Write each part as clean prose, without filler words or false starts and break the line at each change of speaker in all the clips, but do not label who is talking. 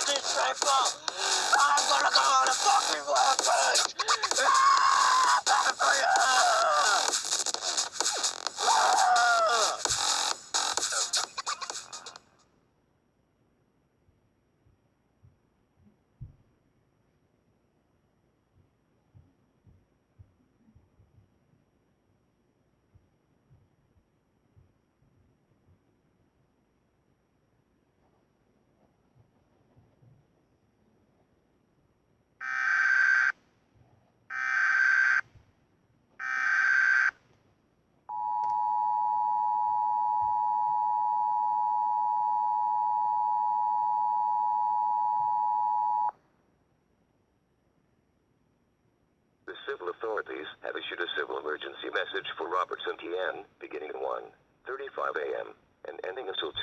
these people! I'm gonna go on a fucking rampage!
Civil authorities have issued a civil emergency message for Robertson TN, beginning at 1:35 a.m. and ending until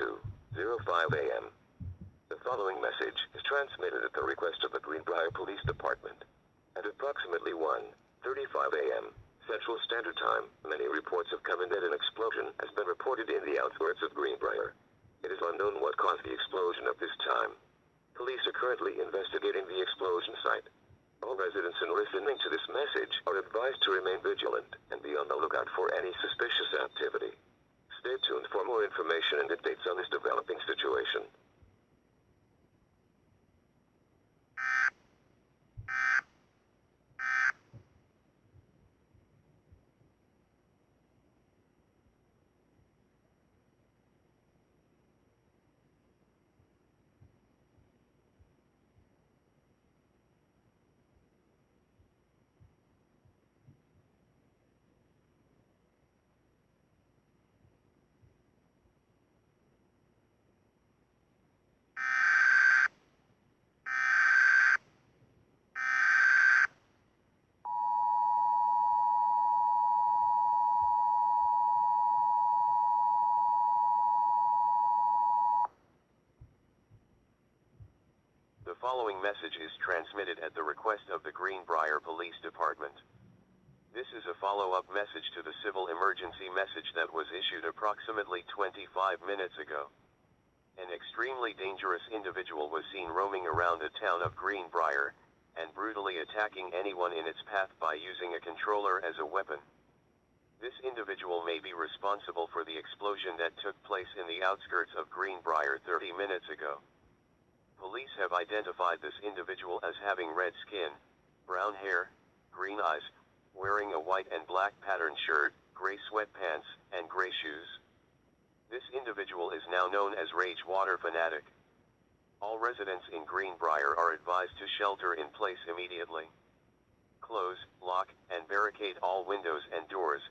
2:05 a.m. The following message is transmitted at the request of the Greenbrier Police Department. At approximately 1:35 a.m. Central Standard Time, many reports have come in that an explosion has been reported in the outskirts of Greenbrier. It is unknown what caused the explosion at this time. Police are currently investigating the explosion site. All residents in listening to this message are advised to remain vigilant and be on the lookout for any suspicious activity. Stay tuned for more information and updates on this developing situation. The following message is transmitted at the request of the Greenbrier Police Department. This is a follow-up message to the civil emergency message that was issued approximately 25 minutes ago. An extremely dangerous individual was seen roaming around the town of Greenbrier, and brutally attacking anyone in its path by using a controller as a weapon. This individual may be responsible for the explosion that took place in the outskirts of Greenbrier 30 minutes ago. Police have identified this individual as having red skin, brown hair, green eyes, wearing a white and black patterned shirt, gray sweatpants, and gray shoes. This individual is now known as Rage WaterFanatic. All residents in Greenbrier are advised to shelter in place immediately. Close, lock, and barricade all windows and doors,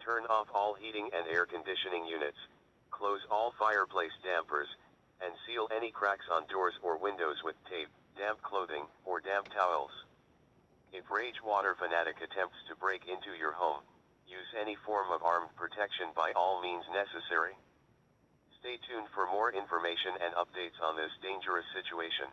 turn off all heating and air conditioning units, close all fireplace dampers, and seal any cracks on doors or windows with tape, damp clothing, or damp towels. If Rage WaterFanatic attempts to break into your home, use any form of armed protection by all means necessary. Stay tuned for more information and updates on this dangerous situation.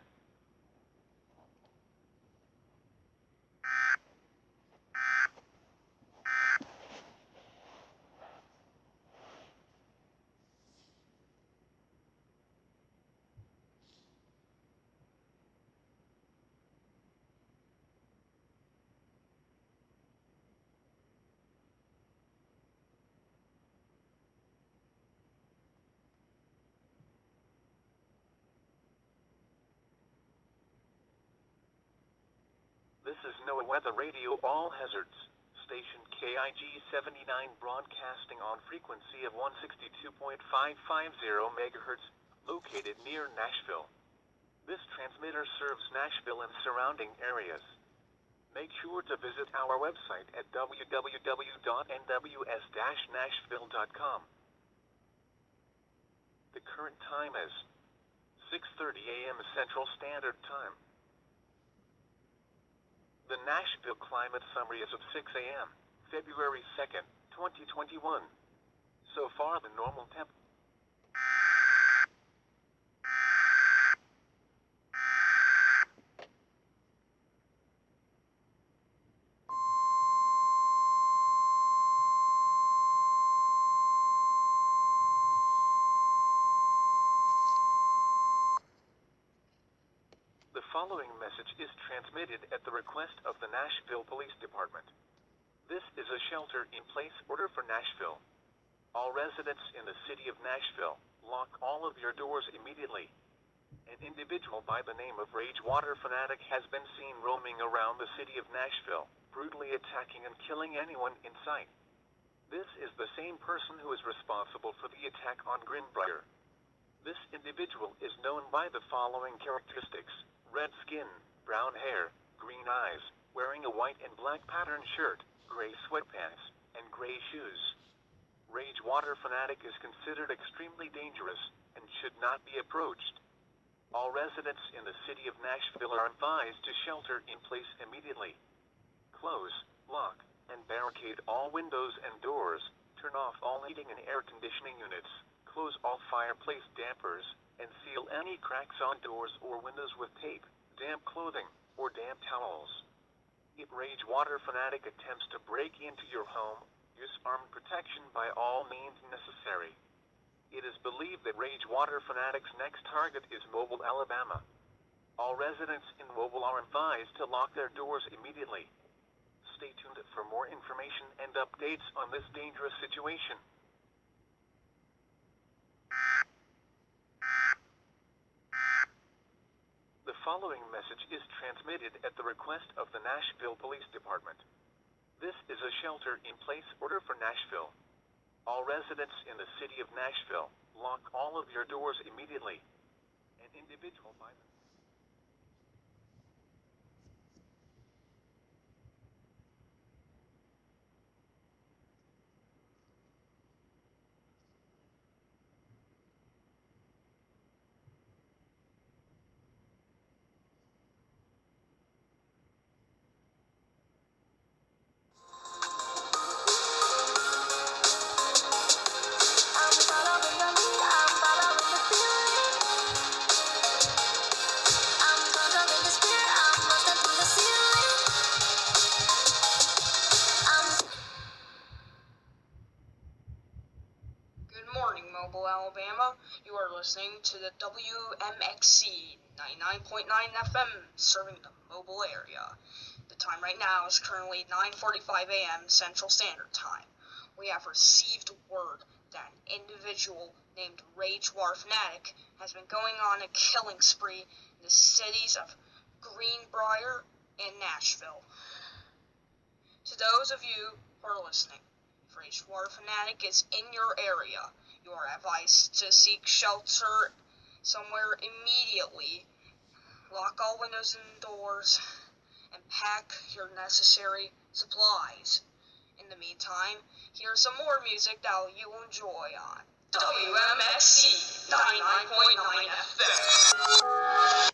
This is NOAA Weather Radio All Hazards, station KIG 79 broadcasting on frequency of 162.550 MHz, located near Nashville. This transmitter serves Nashville and surrounding areas. Make sure to visit our website at www.nws-nashville.com. The current time is 6:30 a.m. Central Standard Time. The Nashville Climate Summary is of 6 a.m., February 2nd, 2021. So far the normal temp. following message is transmitted at the request of the Nashville Police Department. This is a shelter-in-place order for Nashville. All residents in the city of Nashville, lock all of your doors immediately. An individual by the name of Rage WaterFanatic has been seen roaming around the city of Nashville, brutally attacking and killing anyone in sight. This is the same person who is responsible for the attack on Greenbrier. This individual is known by the following characteristics: red skin, brown hair, green eyes, wearing a white and black patterned shirt, gray sweatpants, and gray shoes. Rage WaterFanatic is considered extremely dangerous and should not be approached. All residents in the city of Nashville are advised to shelter in place immediately. Close, lock, and barricade all windows and doors, turn off all heating and air conditioning units, close all fireplace dampers, and seal any cracks on doors or windows with tape, damp clothing, or damp towels. If Rage WaterFanatic attempts to break into your home, use armed protection by all means necessary. It is believed that Rage WaterFanatic's next target is Mobile, Alabama. All residents in Mobile are advised to lock their doors immediately. Stay tuned for more information and updates on this dangerous situation. The following message is transmitted at the request of the Nashville Police Department. This is a shelter-in-place order for Nashville. All residents in the city of Nashville, lock all of your doors immediately. An individual by the
Alabama. You are listening to the WMXC 99.9 FM, serving the mobile area. The time right now is currently 9:45 a.m. Central Standard Time. We have received word that an individual named Rage WaterFanatic has been going on a killing spree in the cities of Greenbrier and Nashville. To those of you who are listening, if Rage WaterFanatic is in your area, you are advised to seek shelter somewhere immediately. Lock all windows and doors, and pack your necessary supplies. In the meantime, here's some more music that you will enjoy on WMXC 99.9 FM.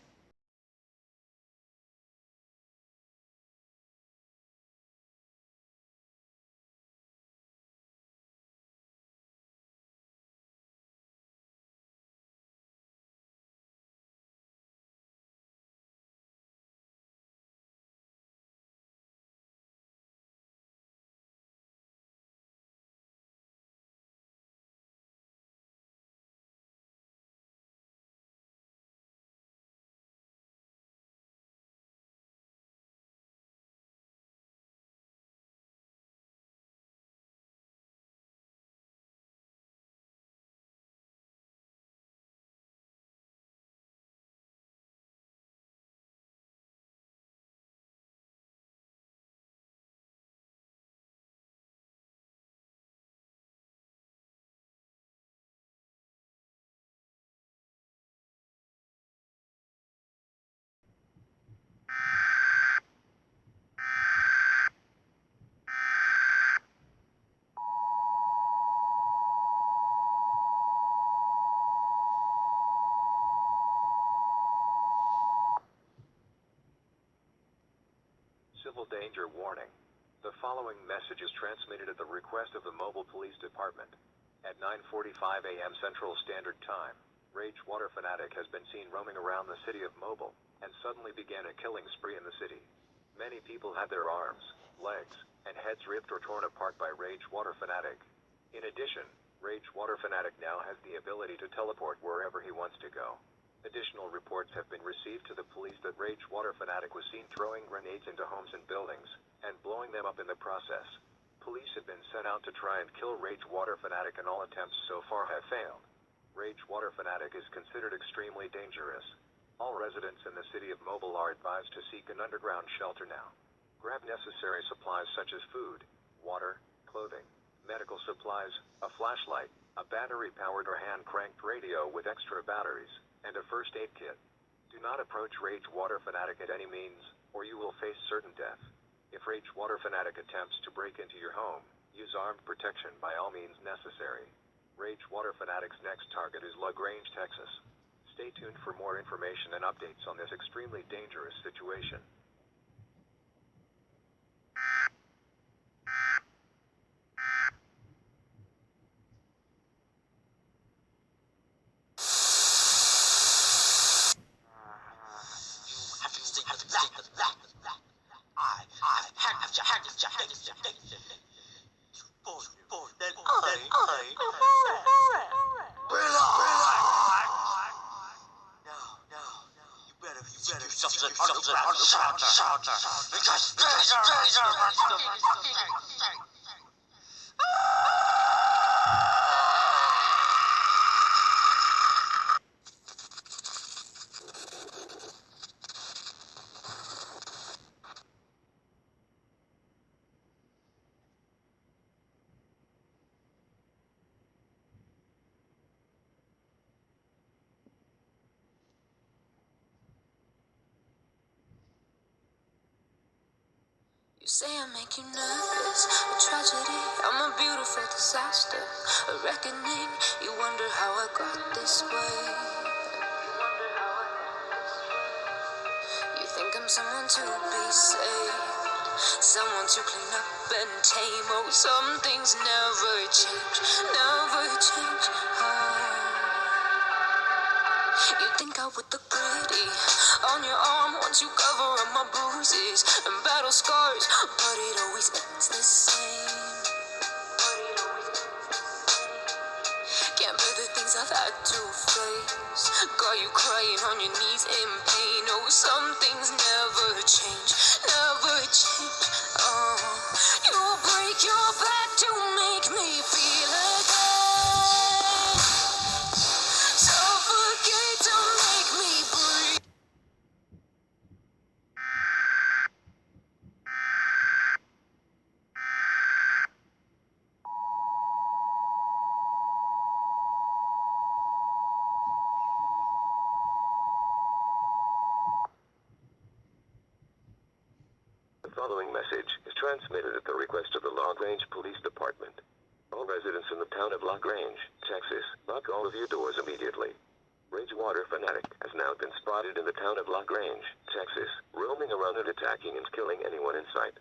Civil danger warning. The following message is transmitted at the request of the Mobile Police Department. At 9:45 a.m. Central Standard Time, Rage WaterFanatic has been seen roaming around the city of Mobile, and suddenly began a killing spree in the city. Many people had their arms, legs, and heads ripped or torn apart by Rage WaterFanatic. In addition, Rage WaterFanatic now has the ability to teleport wherever he wants to go.
Additional reports have been received to the police that Rage WaterFanatic was seen throwing grenades into homes and buildings, and blowing them up in the process. Police have been sent out to try and kill Rage WaterFanatic, and all attempts so far have failed. Rage WaterFanatic is considered extremely dangerous. All residents in the city of Mobile are advised to seek an underground shelter now. Grab necessary supplies such as food, water, clothing, medical supplies, a flashlight, a battery-powered or hand-cranked radio with extra batteries, and a first aid kit. Do not approach Rage WaterFanatic at any means, or you will face certain death. If Rage WaterFanatic attempts to break into your home, use armed protection by all means necessary. Rage WaterFanatic's next target is LaGrange, Texas. Stay tuned for more information and updates on this extremely dangerous situation.
You say I make you nervous, a tragedy, I'm a beautiful disaster, a reckoning, you wonder how I got this way. You think I'm someone to be saved, someone to clean up and tame. Oh, some things never change, never change. You think I would look pretty on your arm once you cover up my bruises and battle scars, but it always ends the same. Can't bear the things I've had to face, got you crying on your knees in pain. Oh, some things never change, never change. You break your back to make me feel again, suffocate to make me breathe.
The following message is transmitted at the request of the LaGrange Police Department. All residents in the town of LaGrange, Texas, lock all of your doors immediately. Rage WaterFanatic has now been spotted in the town of LaGrange, Texas, roaming around and attacking and killing anyone in sight.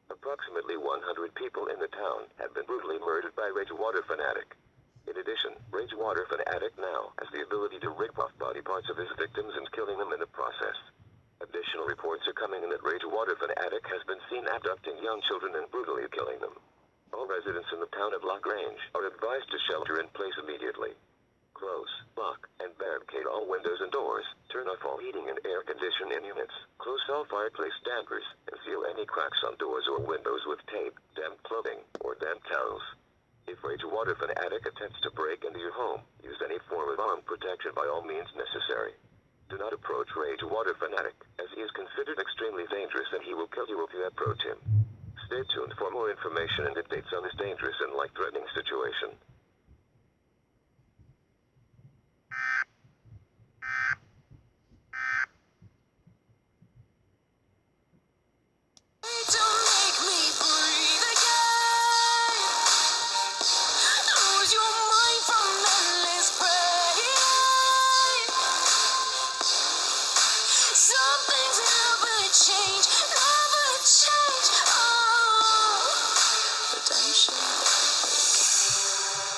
Approximately 100 people in the town have been brutally murdered by Rage WaterFanatic. In addition, Rage WaterFanatic now has the ability to rip off body parts of his victims and killing them in the process. Additional reports are coming in that Rage WaterFanatic has been seen abducting young children and brutally killing them. All residents in the town of LaGrange are advised to shelter in place immediately. Close, lock, and barricade all windows and doors, turn off all heating and air conditioning units, close all fireplace dampers, and seal any cracks on doors or windows with tape, damp clothing, or damp towels. If Rage WaterFanatic attempts to break into your home, use any form of armed protection by all means necessary. Do not approach Rage WaterFanatic, as he is considered extremely dangerous and he will kill you if you approach him. Stay tuned for more information and updates on this dangerous and life-threatening situation.
To make me breathe again, lose your mind from endless pain. Some things never change, never change. Oh, redemption never came.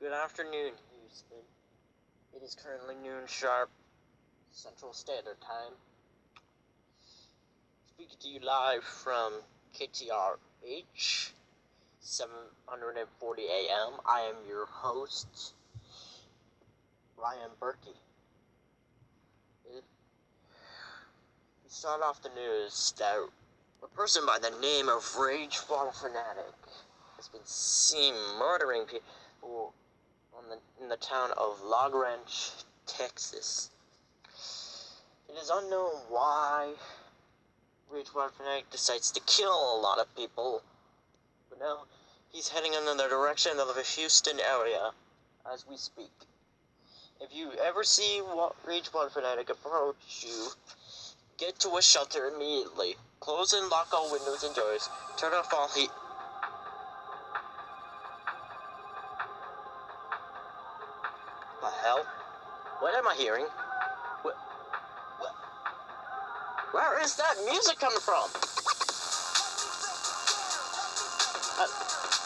Good afternoon, Houston. It is currently noon sharp, Central Standard Time. Speaking to you live from KTRH, 740 AM. I am your host, Ryan Berkey. We start off the news that a person by the name of Rage WaterFanatic has been seen murdering people in the town of Log Ranch, Texas. It is unknown why Rage WaterFanatic decides to kill a lot of people, but now he's heading in the direction of the Houston area as we speak. If you ever see Rage WaterFanatic approach you, get to a shelter immediately. Close and lock all windows and doors. Turn off all heat. The hell? What am I hearing? Where is that music coming from?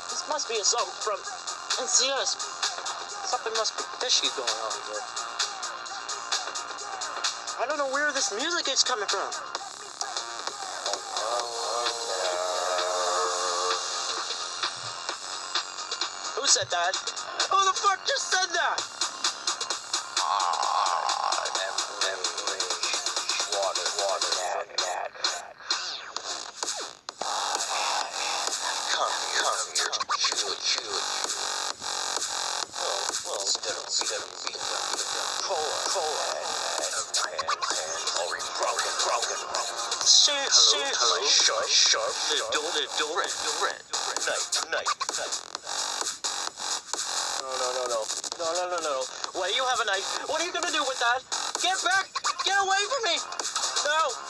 This must be a song from NCS. Something must be fishy going on here. I don't know where this music is coming from. Who said that? Who the fuck just said that? No. Why do you have a knife? What are you gonna do with that? Get back! Get away from me! No!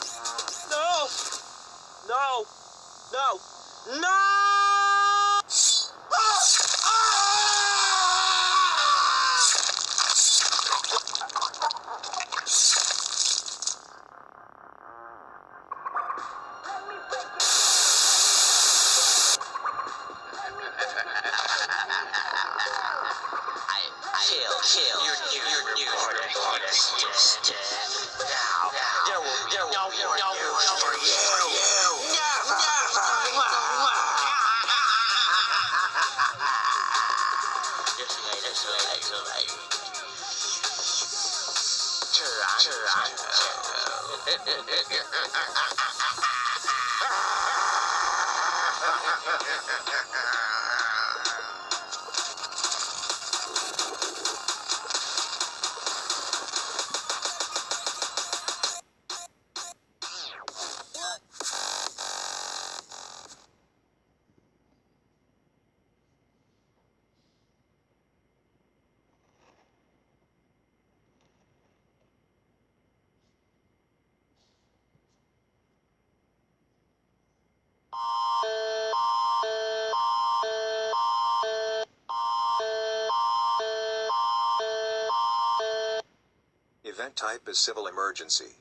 Event type is civil emergency.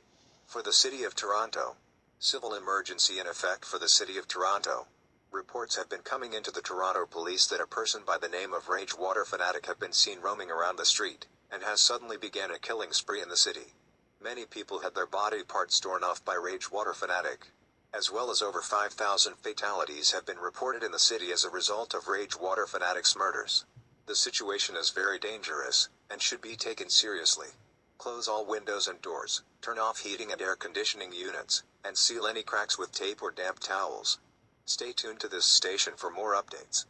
For the City of Toronto. Civil emergency in effect for the City of Toronto. Reports have been coming into the Toronto police that a person by the name of Rage WaterFanatic have been seen roaming around the street, and has suddenly began a killing spree in the city. Many people had their body parts torn off by Rage WaterFanatic. As well as over 5,000 fatalities have been reported in the city as a result of Rage WaterFanatic's murders. The situation is very dangerous, and should be taken seriously. Close all windows and doors, turn off heating and air conditioning units, and seal any cracks with tape or damp towels. Stay tuned to this station for more updates.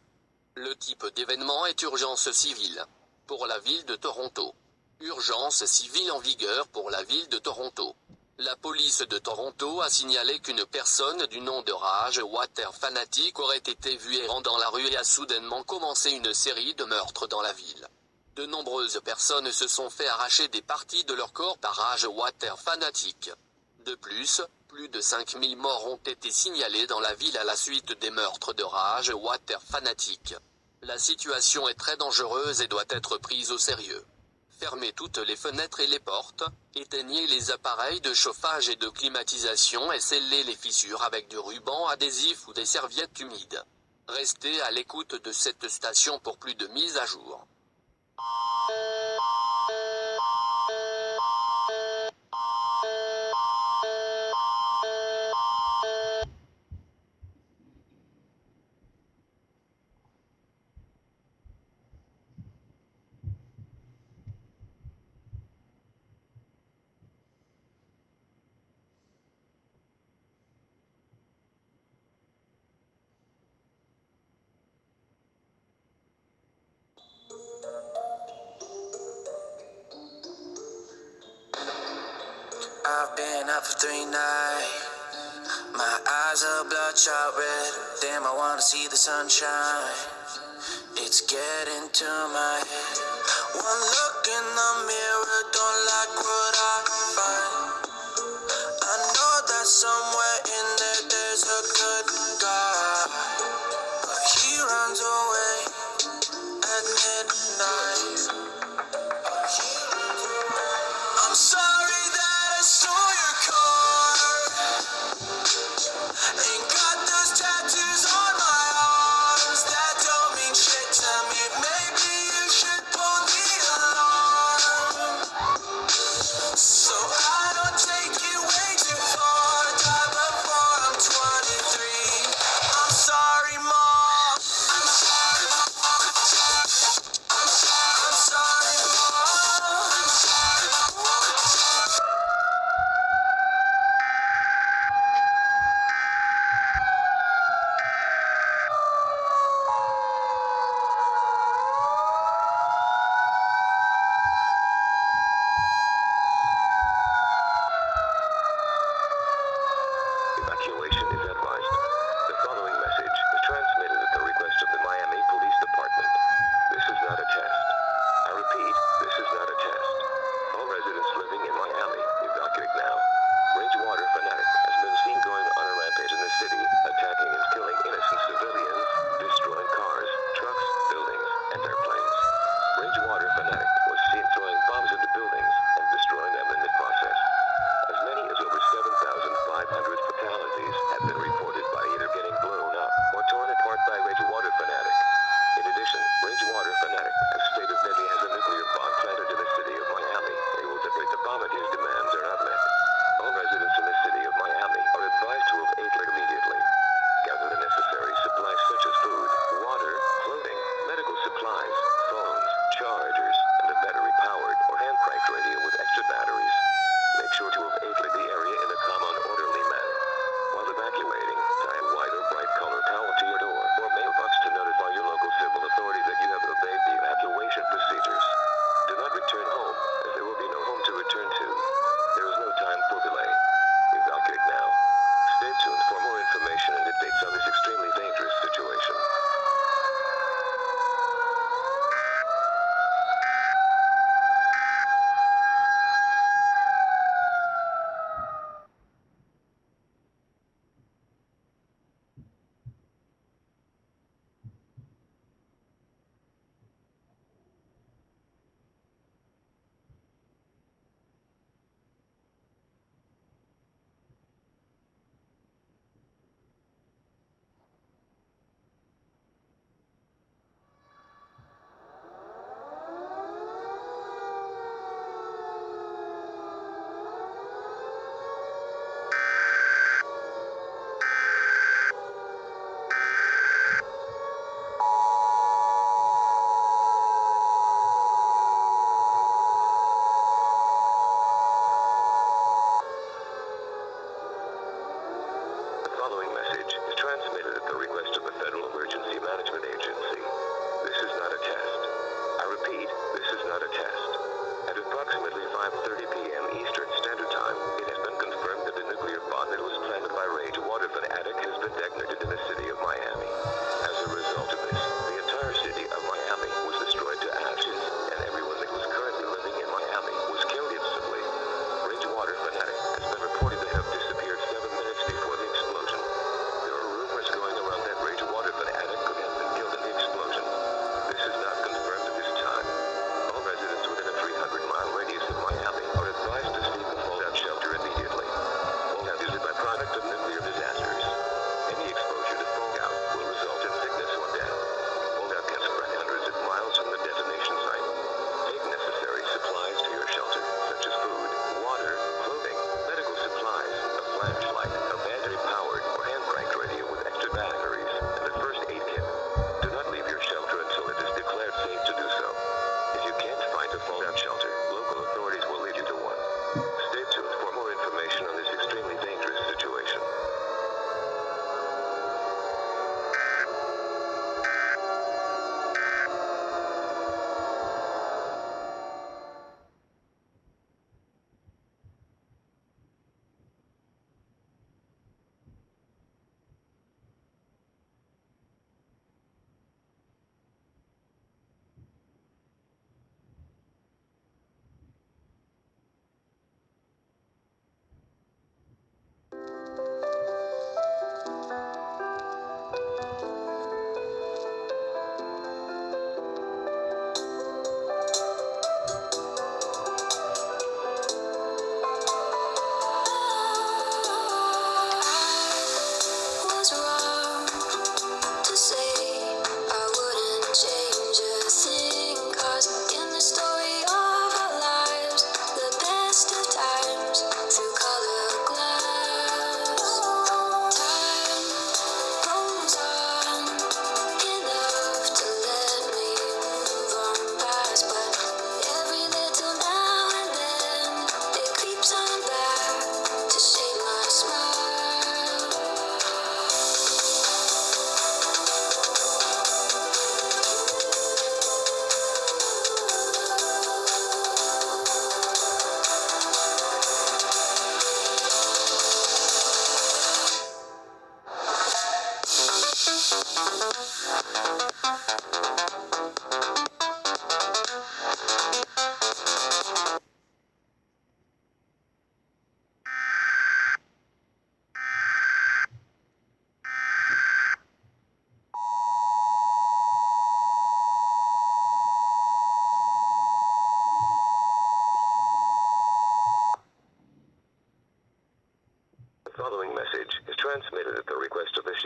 Le type d'événement est urgence civile. Pour la ville de Toronto. Urgence civile en vigueur pour la ville de Toronto. La police de Toronto a signalé qu'une personne du nom de Rage WaterFanatic aurait été vue errant dans la rue et a soudainement commencé une série de meurtres dans la ville. De nombreuses personnes se sont fait arracher des parties de leur corps par Rage WaterFanatic. De plus de 5000 morts ont été signalés dans la ville à la suite des meurtres de Rage WaterFanatic. La situation est très dangereuse et doit être prise au sérieux. Fermez toutes les fenêtres et les portes, éteignez les appareils de chauffage et de climatisation et scellez les fissures avec du ruban adhésif ou des serviettes humides. Restez à l'écoute de cette station pour plus de mises à jour.
I've been up for 3 nights. My eyes are bloodshot red. Damn, I wanna see the sunshine. It's getting to my head. One look in the mirror, don't like what I find. I know that somewhere in there there's a good guy, but he runs away at midnight. I'm sorry that I stole your car. Ain't got those tattoos on my arms that don't mean shit to me. Maybe you should pull the alarm.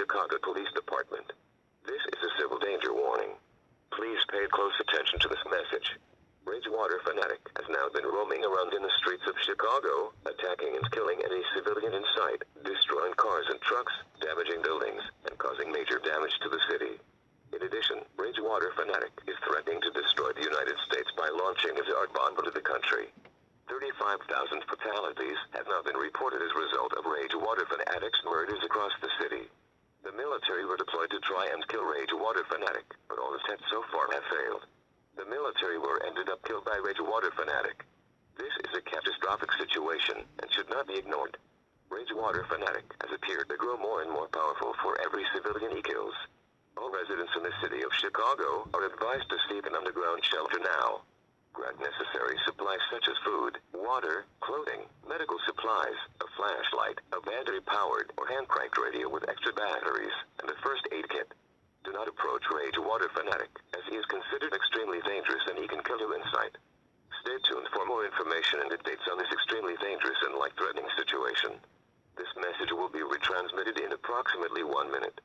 Chicago Police Department. This is a civil danger warning. Please pay close attention to this message. Rage WaterFanatic has now been roaming around in the streets of Chicago, attacking and killing any civilian in sight, destroying cars and trucks, damaging buildings, and causing major damage to the city. In addition, Rage WaterFanatic is threatening to destroy the United States by launching his art bomb into the country. 35,000 fatalities have now been reported as a result of Rage WaterFanatic's murders across the city. The military were deployed to try and kill Rage WaterFanatic, but all attempts so far have failed. The military were ended up killed by Rage WaterFanatic. This is a catastrophic situation and should not be ignored. Rage WaterFanatic has appeared to grow more and more powerful for every civilian he kills. All residents in the city of Chicago are advised to seek an underground shelter now. Grab necessary supplies such as food, water, clothing, medical supplies, a flashlight, a battery-powered or hand-cranked radio with extra batteries, and a first aid kit. Do not approach Rage WaterFanatic, as he is considered extremely dangerous and he can kill you in sight. Stay tuned for more information and updates on this extremely dangerous and life-threatening situation. This message will be retransmitted in approximately 1 minute.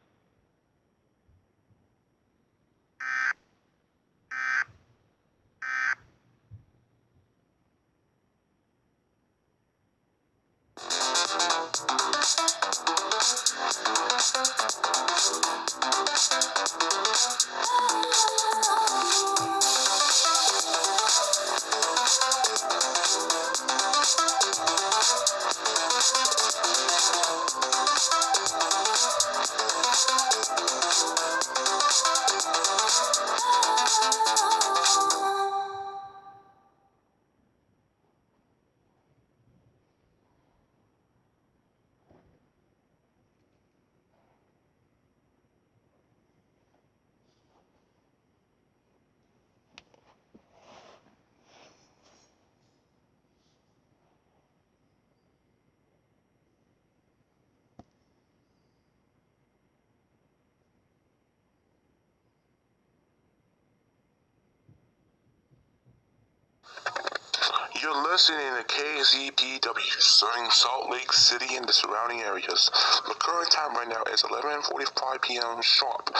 You're listening to KZPW, serving Salt Lake City and the surrounding areas. The current time right now is 11:45 p.m. sharp,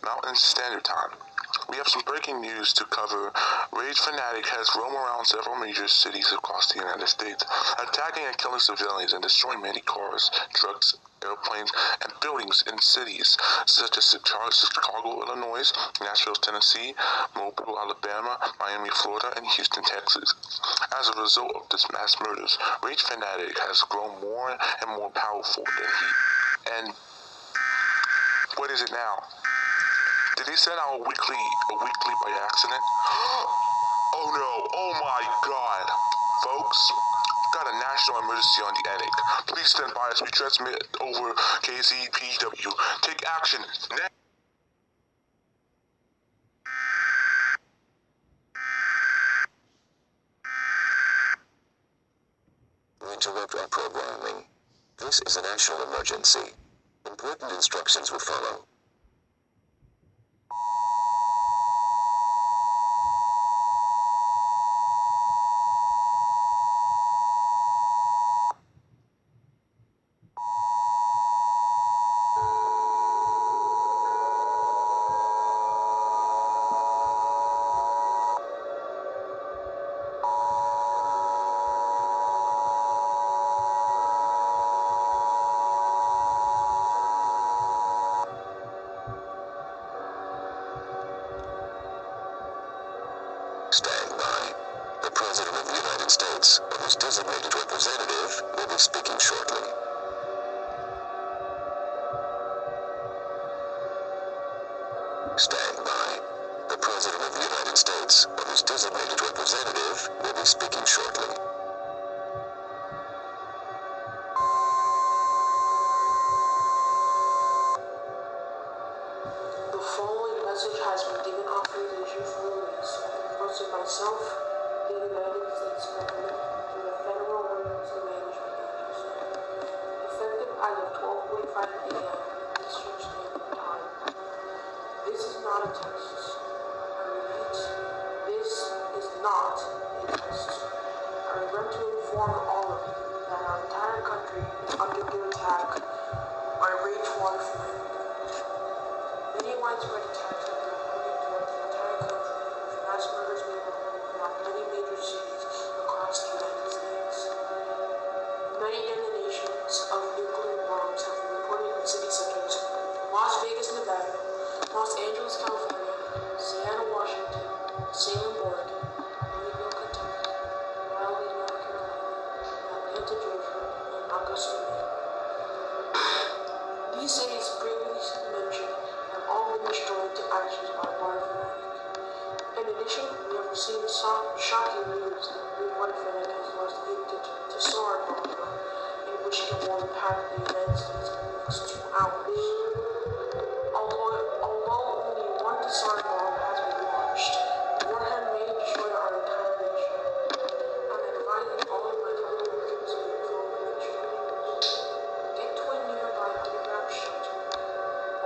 Mountain Standard Time. We have some breaking news to cover. Rage Fanatic has roamed around several major cities across the United States, attacking and killing civilians and destroying many cars, trucks, airplanes, and buildings in cities such as Chicago, Illinois, Nashville, Tennessee, Mobile, Alabama, Miami, Florida, and Houston, Texas. As a result of this mass murders, Rage Fanatic has grown more and more powerful than he. And what is it now? Did they send out a weekly by accident? Oh no, oh my god. Folks, got a national emergency on the ENIC. Please stand by as we transmit over KZPW. Take action now.
We interrupt our programming. This is a national emergency. Important instructions will follow. Stand by. The President of the United States, or his designated representative, will be speaking shortly. Stand by. The President of the United States, or his designated representative, will be speaking shortly.
The following message has been given authorization for release and posted myself, the United States government, through the Federal Emergency Management Agency, effective as of 12:45 a.m. Eastern Standard Time. This is not a test. I repeat, this is not a test. I regret to inform all of you that our entire country is under attack by Rage WaterFanatic. widespread attacks have been reported throughout the entire country, with mass murders being reported throughout many major cities across the United States. Many detonations of nuclear bombs have been reported in cities such as Las Vegas, Nevada, Los Angeles, California, Seattle, Washington, Salem, Oregon, Louisville, Kentucky, Raleigh, North Carolina, Atlanta, Georgia, and Augusta, Maine. These cities previously mentioned have all been destroyed to ashes by WaterFanatic. In addition, we have received shocking news that Rage WaterFanatic has lost a Tsar bomb in which it will impact the United States in the next 2 hours. Although only one Tsar bomb has been launched, the warhead may destroy our entire nation. I'm advising all of my fellow Americans to follow the instructions. Get to a nearby underground shelter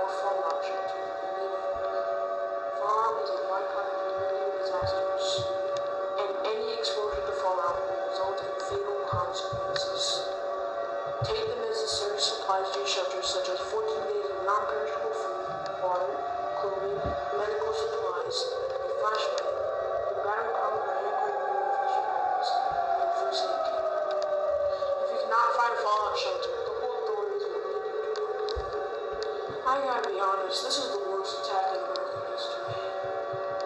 or fallout shelter immediately. Fallout is a byproduct of nuclear disasters, and any exposure to fallout will result in fatal consequences. Take the necessary supplies to your shelter, such as 14 days of non-perishable food, water, clothing, medical supplies, a flashlight, a battery-powered or hand-cranked purification device, and a first aid kit. If you cannot find a fallout shelter, local authorities will lead you to one. I gotta be honest, this is the worst attack in American history.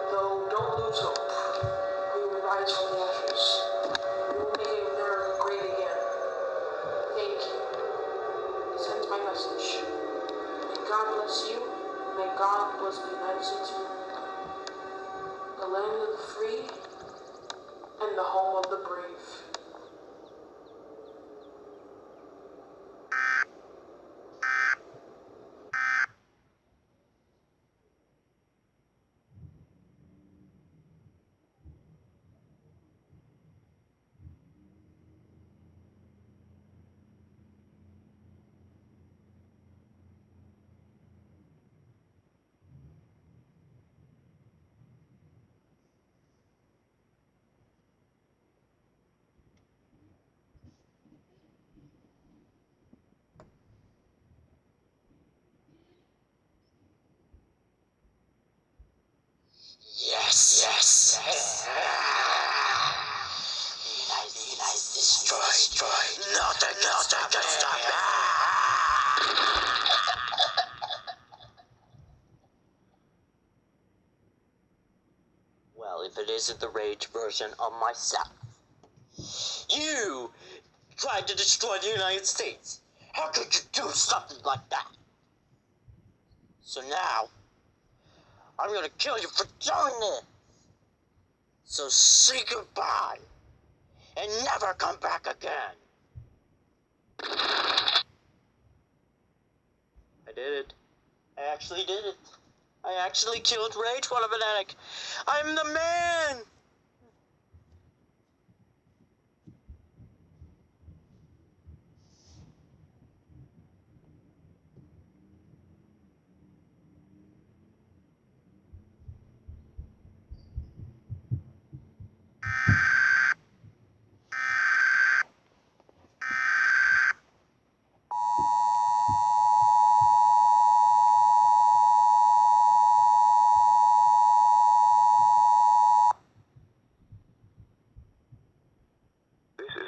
Though, don't lose hope. We will rise from the ashes. We will make America great again. Thank you. This ends my message. May God bless you. May God bless the United States of America, the land of the free, and the home of the brave.
Yes. The United destroyed. Nothing can stop it. Well, if it isn't the Rage version of myself. You tried to destroy the United States. How could you do something like that? So now, I'm gonna kill you for doing it. So say goodbye, and never come back again. I did it. I actually did it. I actually killed Rage WaterFanatic. I'm the man!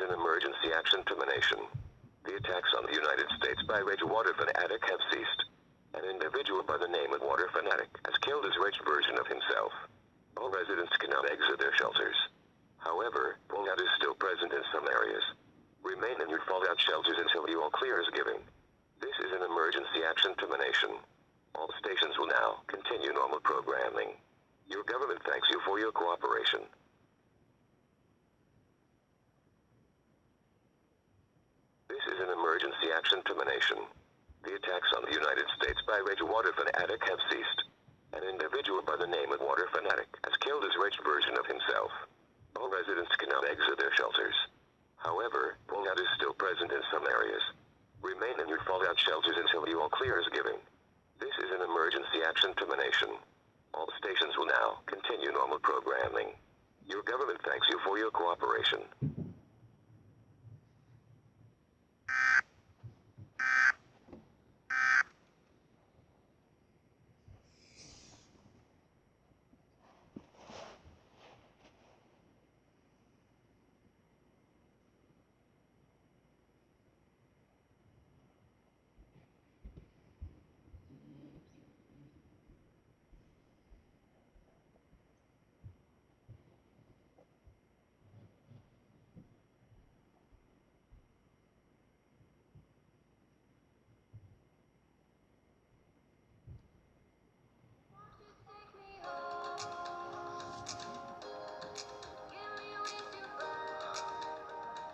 Emergency action termination. The attacks on the United States by Rage WaterFanatic have ceased. An individual by the name of WaterFanatic has killed his rage version of himself. All residents can now exit their shelters. However, fallout is still present in some areas. Remain in your fallout shelters until the all clear is given. This is an emergency action termination. All stations will now continue normal programming. Your government thanks you for your cooperation. This is an emergency action termination. The attacks on the United States by Rage WaterFanatic have ceased. An individual by the name of WaterFanatic has killed his rage version of himself. All residents can now exit their shelters. However, fallout is still present in some areas. Remain in your fallout shelters until the all clear is given. This is an emergency action termination. All stations will now continue normal programming. Your government thanks you for your cooperation.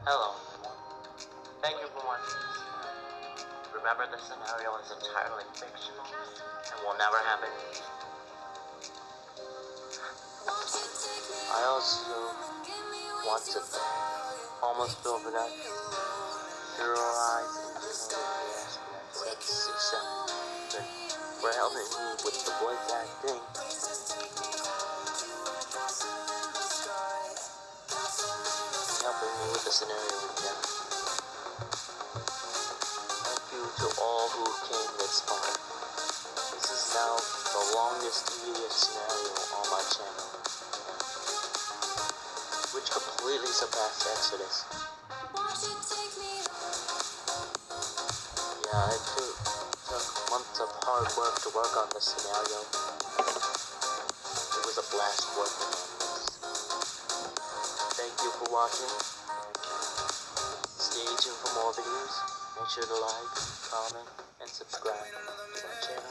Hello, everyone. Thank you for watching this scenario. Remember, the scenario is entirely fictional and will never happen. I also want to thank Homelessville Productions, Heroeyes, and JingleTheEASFanatic for helping me with the voice acting. Helping me with the scenario again. Thank you to all who came this far. This is now the longest EAS scenario on my channel, which completely surpassed Exodus. Yeah, it took months of hard work to work on this scenario. It was a blast working on this. Thank you for watching. Stay tuned for more videos. Make sure to like, comment, and subscribe to my channel.